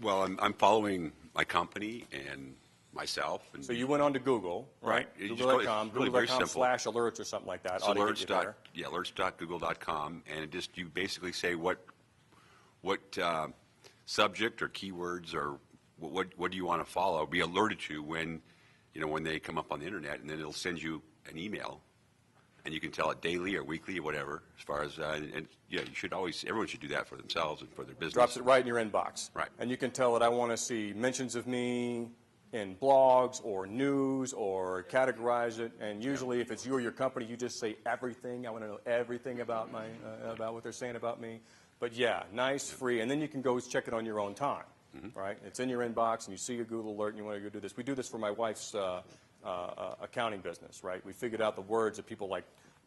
Well, I'm following my company and myself. And So you went on to Google, right? You just Google.com, it's really very simple. Google.com/alerts or something like that. It's Ought to get you there. alerts.google.com, and you basically say what subject or keywords or what do you want to follow, be alerted to when they come up on the internet, and then it'll send you an email, and you can tell it daily or weekly or whatever. As far as everyone should do that for themselves and for their business. Drops it right in your inbox. Right. And you can tell it, I want to see mentions of me in blogs or news, or categorize it. And usually, if it's you or your company, you just say everything. I want to know everything about about what they're saying about me. But yeah, nice, free, and then you can go check it on your own time. Right? It's in your inbox, and you see a Google alert, and you want to go do this. We do this for my wife's accounting business. Right? We figured out the words that people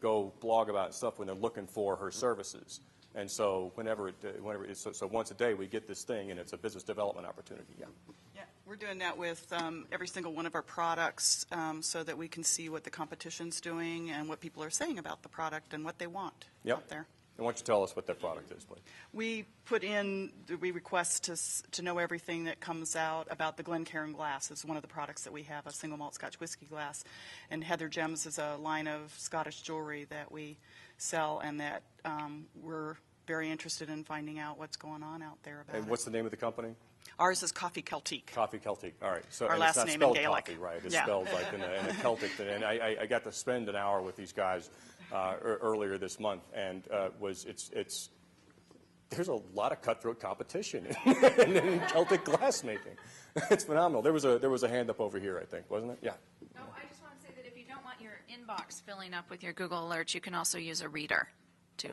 go blog about stuff when they're looking for her services. And so so once a day we get this thing, and it's a business development opportunity. Yeah. Yeah, we're doing that with every single one of our products, so that we can see what the competition's doing and what people are saying about the product and what they want out there. And why don't you tell us what that product is, please? We request to know everything that comes out about the Glencairn glass. Is one of the products that we have, a single malt Scotch whiskey glass. And Heather Gems is a line of Scottish jewelry that we sell, and that we're very interested in finding out what's going on out there about And what's the name of the company? Ours is Coffee Celtique. Coffee Celtique. All right. So Our last name in Gaelic. Coffee, right? It's spelled like in a Celtic. And I got to spend an hour with these guys earlier this month, and there's a lot of cutthroat competition in Celtic glassmaking. It's phenomenal. There was a hand up over here, I think, wasn't it? Yeah. No, I just want to say that if you don't want your inbox filling up with your Google alerts, you can also use a reader.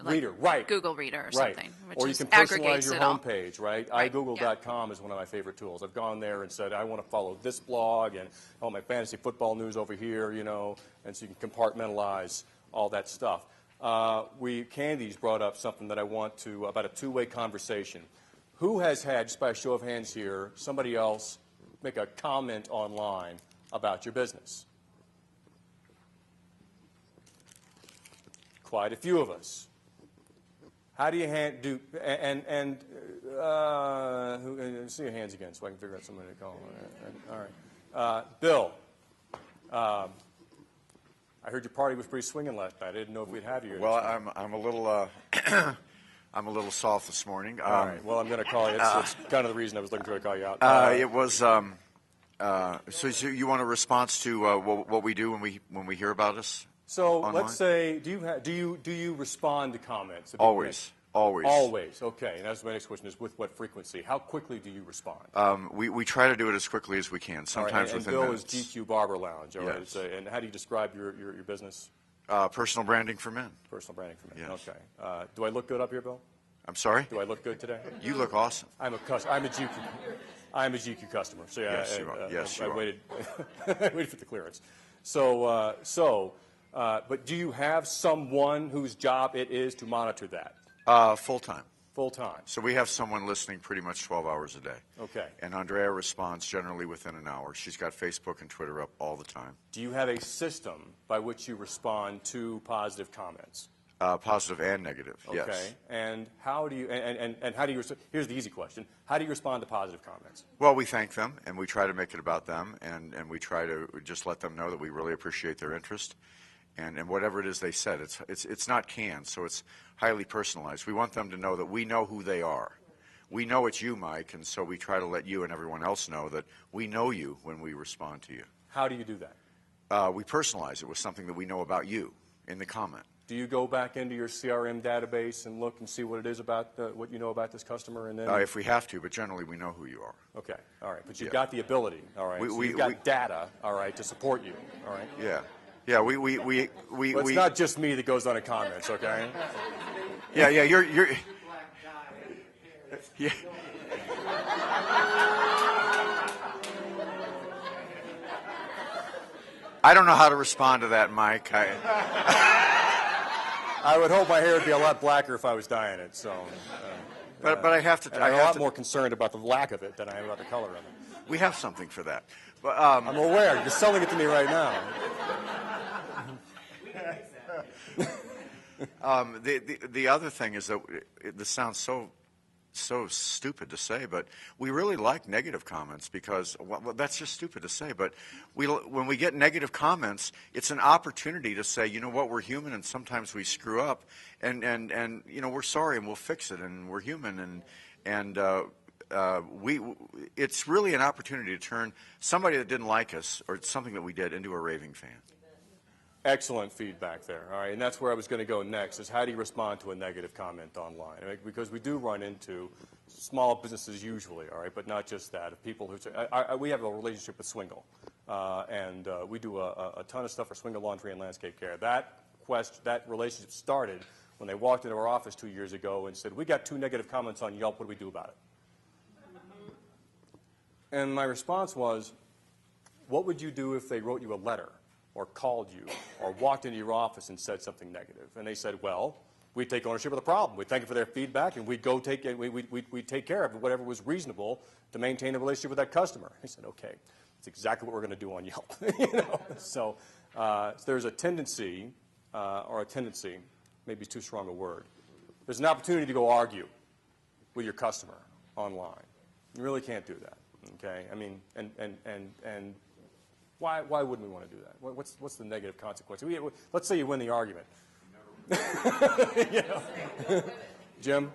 Reader, right. Google Reader or something. Which or you can personalize your homepage, right? iGoogle.com is one of my favorite tools. I've gone there and said, I want to follow this blog and all my fantasy football news over here, and so you can compartmentalize all that stuff. Candy's brought up something that I want to, about a two-way conversation. Who has had, just by a show of hands here, somebody else make a comment online about your business? Quite a few of us. How do you see your hands again so I can figure out somebody to call. All right. Bill, I heard your party was pretty swinging last night. I didn't know if we'd have you. Well, I'm a little I'm a little soft this morning. All right. Well, I'm going to call you. It's kind of the reason I was looking to call you out. It was. So you want a response to what we do when we hear about us? So online? Let's say, do you respond to comments? Always. Always. Okay. And that's my next question: is with what frequency? How quickly do you respond? We try to do it as quickly as we can. Sometimes within Bill minutes. is GQ Barber Lounge. All right. Yes. And how do you describe your business? Personal branding for men. Personal branding for men. Yes. Okay. Do I look good up here, Bill? I'm sorry? Do I look good today? You look awesome. I'm a GQ customer. So yeah, Yes, you are. Yes, you I are. waited. I waited for the clearance. But do you have someone whose job it is to monitor that? Full time. Full time. So we have someone listening pretty much 12 hours a day. Okay. And Andrea responds generally within an hour. She's got Facebook and Twitter up all the time. Do you have a system by which you respond to positive comments? Positive and negative, yes. Okay. And how do you, and how do you, here's the easy question. How do you respond to positive comments? Well, we thank them, and we try to make it about them, and we try to just let them know that we really appreciate their interest. And whatever it is they said, it's not canned, so it's highly personalized. We want them to know that we know who they are. We know it's you, Mike, and so we try to let you and everyone else know that we know you when we respond to you. How do you do that? We personalize it with something that we know about you in the comment. Do you go back into your CRM database and look and see what it is about what you know about this customer, and then? If we have to, but generally we know who you are. Okay, all right, but you've got the ability, all right. You've got data, all right, to support you, all right. Yeah. Well, it's not just me that goes on in comments, okay? Yeah, you're. Yeah. I don't know how to respond to that, Mike. I would hope my hair would be a lot blacker if I was dyeing it. So, but I have to. I'm a lot more concerned about the lack of it than I am about the color of it. We have something for that. But, I'm aware. You're selling it to me right now. The other thing is that this sounds so so stupid to say, but we really like negative comments because, well, that's just stupid to say, but when we get negative comments, it's an opportunity to say, you know what, we're human and sometimes we screw up, and you know, we're sorry and we'll fix it, and we're human, and it's really an opportunity to turn somebody that didn't like us or something that we did into a raving fan. Excellent feedback there. All right, and that's where I was going to go next, is how do you respond to a negative comment online? Right? Because we do run into small businesses usually, all right, but not just that. Of people who say, we have a relationship with Swingle, and we do a ton of stuff for Swingle Laundry and Landscape Care. That relationship started when they walked into our office 2 years ago and said, we got 2 negative comments on Yelp, what do we do about it? And my response was, what would you do if they wrote you a letter or called you or walked into your office and said something negative? And they said, well, we'd take ownership of the problem. We'd thank you for their feedback, and we'd take care of whatever was reasonable to maintain a relationship with that customer. I said, okay, that's exactly what we're going to do on Yelp. You know? So there's a tendency, maybe too strong a word, there's an opportunity to go argue with your customer online. You really can't do that. Okay, I mean, and why wouldn't we want to do that? What's the negative consequence? Let's say you win the argument. You know? Jim?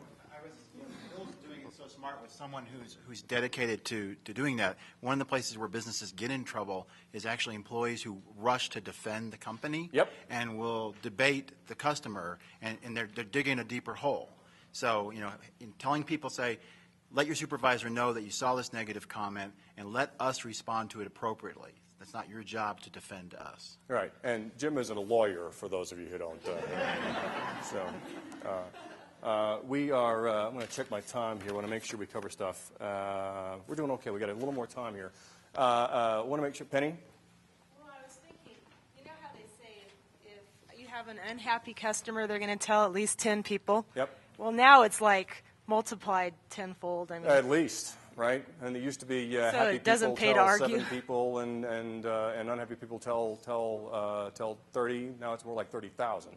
Bill's doing it so smart with someone who's dedicated to doing that. One of the places where businesses get in trouble is actually employees who rush to defend the company. Yep. And will debate the customer, and they're digging a deeper hole. So, you know, in telling people, say, let your supervisor know that you saw this negative comment and let us respond to it appropriately. That's not your job to defend us. Right, and Jim isn't a lawyer, for those of you who don't. We are, I'm going to check my time here. I want to make sure we cover stuff. We're doing okay. We got a little more time here. I want to make sure, Penny? Well, I was thinking, you know how they say if you have an unhappy customer, they're going to tell at least 10 people? Yep. Well, now it's like multiplied tenfold. I mean, At least, right? And it used to be So happy it doesn't people pay to tell argue. 7 people, and unhappy people tell 30. Now it's more like 30,000,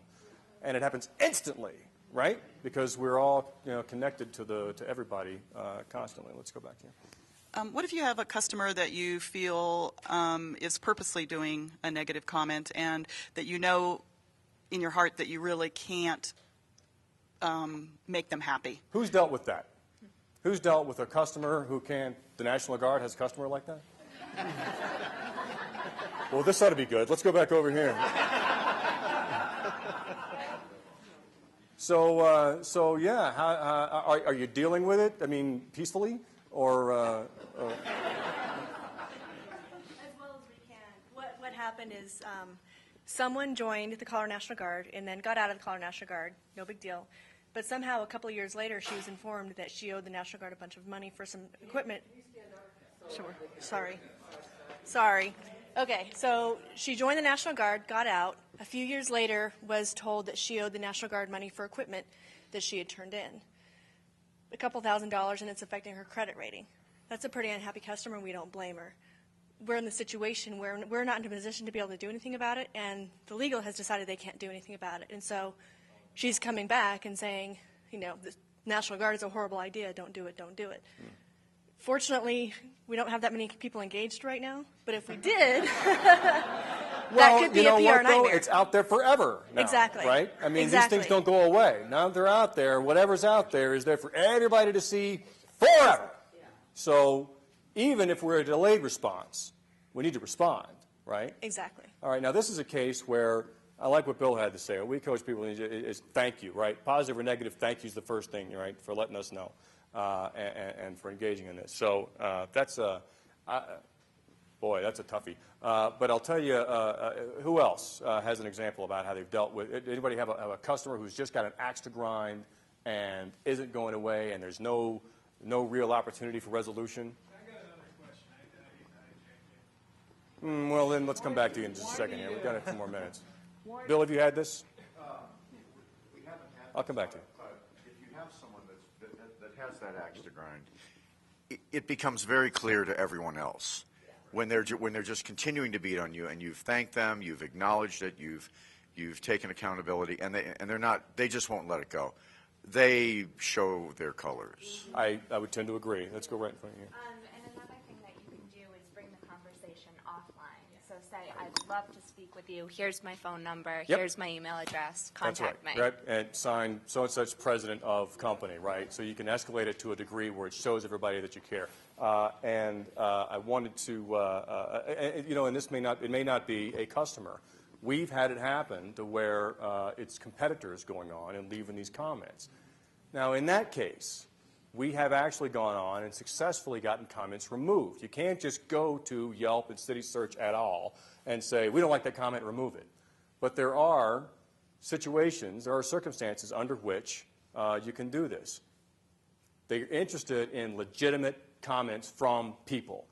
and it happens instantly, right? Because we're all connected to everybody constantly. Let's go back here. What if you have a customer that you feel is purposely doing a negative comment, and that you know in your heart that you really can't make them happy? Who's dealt with that? Who's dealt with a customer who can't? The National Guard has a customer like that? Well, this ought to be good. Let's go back over here. So yeah, are you dealing with it? I mean, peacefully, or? As well as we can. What happened is someone joined the Colorado National Guard and then got out of the Colorado National Guard. No big deal. But somehow, a couple of years later, she was informed that she owed the National Guard a bunch of money for some equipment. Sure. Sorry. Okay, so she joined the National Guard, got out. A few years later, was told that she owed the National Guard money for equipment that she had turned in. A couple $1,000s, and it's affecting her credit rating. That's a pretty unhappy customer, and we don't blame her. We're in the situation where we're not in a position to be able to do anything about it, and the legal has decided they can't do anything about it. And so she's coming back and saying, the National Guard is a horrible idea. Don't do it. Don't do it. Fortunately, we don't have that many people engaged right now. But if we did, that could be a PR nightmare. It's out there forever now, Exactly. right? I mean, Exactly. these things don't go away. Now they're out there. Whatever's out there is there for everybody to see forever. Yeah. So even if we're a delayed response, we need to respond, right? Exactly. All right. Now, this is a case where I like what Bill had to say. What we coach people is thank you, right? Positive or negative, thank you is the first thing, right, for letting us know and for engaging in this. So that's a toughie. But I'll tell you, who else has an example about how they've dealt with it? Anybody have a customer who's just got an axe to grind and isn't going away, and there's no real opportunity for resolution? I got another question. Well, then let's come back to you in just a second here. We've got a few more minutes. Bill, have you had this? We haven't had I'll come back to you. But if you have someone that has that axe to grind, it becomes very clear to everyone else when they're just continuing to beat on you, and you've thanked them, you've acknowledged it, you've taken accountability, and they just won't let it go. They show their colors. I would tend to agree. Let's go right in front of you. And another thing that you can do is bring the conversation offline. So say, I'd love to speak with you. Here's my phone number. Yep. Here's my email address. That's Contact right. me. Right, and sign so-and-such president of company, right? So you can escalate it to a degree where it shows everybody that you care. I wanted to, you know, and this may not be a customer. We've had it happen to where it's competitors going on and leaving these comments. Now, in that case, we have actually gone on and successfully gotten comments removed. You can't just go to Yelp and City Search at all and say, we don't like that comment, remove it. But there are situations, there are circumstances under which you can do this. They're interested in legitimate comments from people.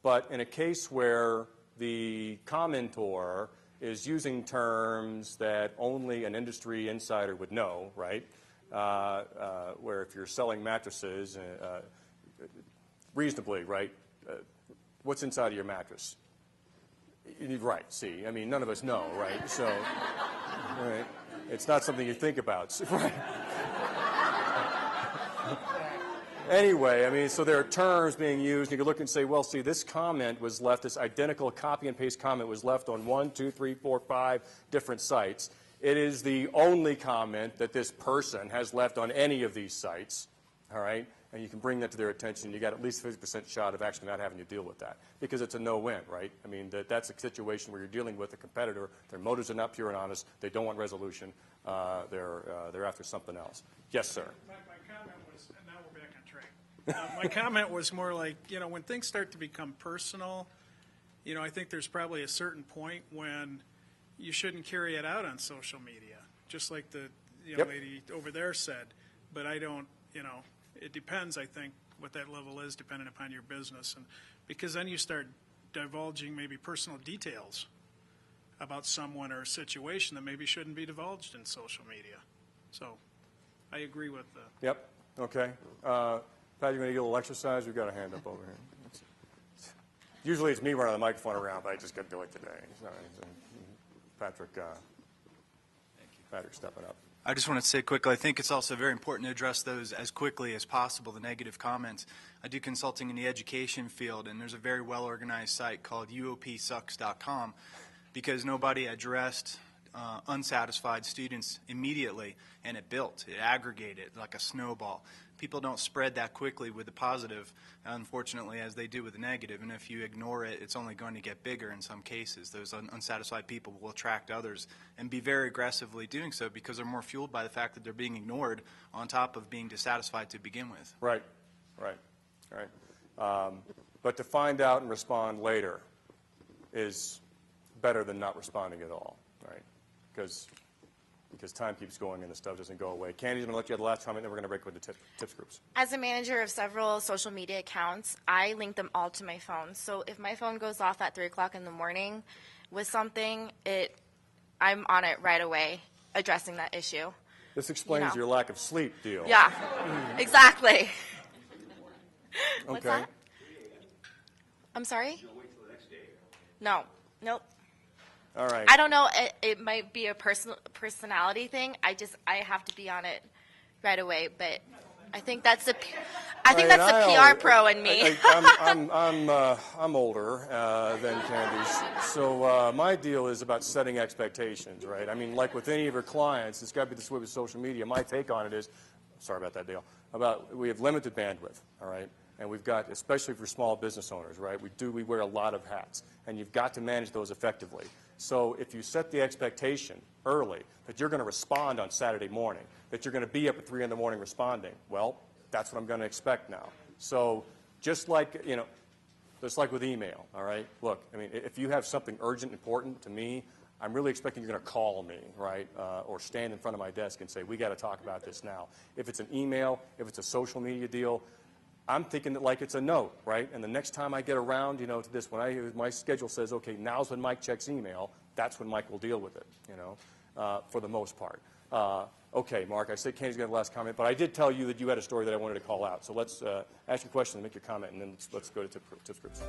But in a case where the commentor is using terms that only an industry insider would know, right? Where if you're selling mattresses, reasonably, right? What's inside of your mattress? Right, see, I mean, none of us know, right? So, right, it's not something you think about. Right. Anyway, I mean, so there are terms being used. You can look and say, well, see, this comment was left, this identical copy and paste comment was left on 1, 2, 3, 4, 5 different sites. It is the only comment that this person has left on any of these sites, all right? And you can bring that to their attention. You got at least a 50% shot of actually not having to deal with that because it's a no-win, right? I mean, that's a situation where you're dealing with a competitor. Their motives are not pure and honest. They don't want resolution. They're after something else. Yes, sir. My comment was, and now we're back on track. My comment was more like, you know, when things start to become personal, you know, I think there's probably a certain point when you shouldn't carry it out on social media, just like the Yep. lady over there said. But I don't, you know, it depends, I think, what that level is depending upon your business. And because then you start divulging maybe personal details about someone or a situation that maybe shouldn't be divulged in social media. So I agree with the... Yep. Okay. Pat, you going to get a little exercise? We've got a hand up over here. Usually it's me running the microphone around, but I just got to do it today. So, Patrick stepping up. I just want to say quickly, I think it's also very important to address those as quickly as possible, the negative comments. I do consulting in the education field, and there's a very well-organized site called uopsucks.com because nobody addressed unsatisfied students immediately, and it built. It aggregated like a snowball. People don't spread that quickly with the positive, unfortunately, as they do with the negative. And if you ignore it, it's only going to get bigger in some cases. Those unsatisfied people will attract others and be very aggressively doing so because they're more fueled by the fact that they're being ignored on top of being dissatisfied to begin with. Right, right, right. But to find out and respond later is better than not responding at all, right? Because time keeps going and the stuff doesn't go away. Candy's going to let you have the last comment, then we're going to break with the tips groups. As a manager of several social media accounts, I link them all to my phone. So if my phone goes off at 3 o'clock in the morning with something, I'm on it right away, addressing that issue. This explains your lack of sleep deal. Yeah, exactly. What's Okay. that? I'm sorry? No, nope. All right. I don't know. It might be a personality thing. I have to be on it right away. But I think that's the PR pro in me. I'm older than Candy's, so my deal is about setting expectations, right? I mean, like with any of your clients, it's got to be this way with social media. My take on it is, sorry about that deal, we have limited bandwidth, all right? And we've got, especially for small business owners, right? We wear a lot of hats, and you've got to manage those effectively. So if you set the expectation early that you're going to respond on Saturday morning, that you're going to be up at 3 in the morning responding, well, that's what I'm going to expect now. So just like, just like with email, all right? Look, I mean, if you have something urgent, important to me, I'm really expecting you're going to call me, right, or stand in front of my desk and say, we got to talk about this now. If it's an email, if it's a social media deal, I'm thinking that like it's a note, right? And the next time I get around, to this, when my schedule says, okay, now's when Mike checks email, that's when Mike will deal with it, for the most part. Okay, Mark, I said Candy's going to have the last comment, but I did tell you that you had a story that I wanted to call out. So let's ask your question and make your comment, and then let's go to tips groups.